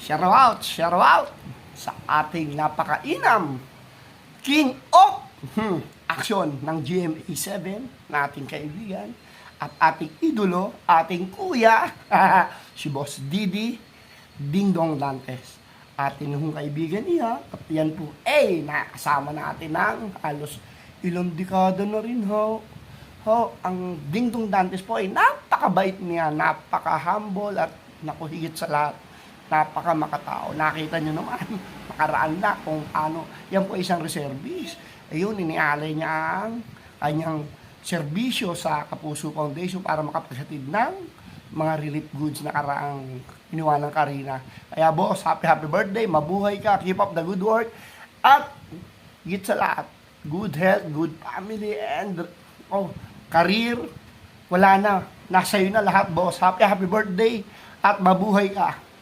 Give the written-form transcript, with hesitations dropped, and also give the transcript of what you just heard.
Shout out sa ating napakainam King of Action ng GMA7 na ating kaibigan at ating idolo, ating kuya, si Boss Didi Dingdong Dantes. Ating hong kaibigan niya at yan po nakasama natin ng halos ilang dekada na rin ang Dingdong Dantes po ay napakabait niya, napaka-humble at higit sa lahat napaka-makatao. Nakita nyo naman, makaraan na kung ano. Yan po isang reservist. Ayun, inialay niya ang kanyang serbisyo sa Kapuso Foundation para makapaghatid ng mga relief goods na karaang iniwan ng Karina. Kaya boss, happy birthday, mabuhay ka, keep up the good work, at higit sa lahat, good health, good family, and career. Wala na, nasa iyo na lahat boss. Happy birthday, at mabuhay ka.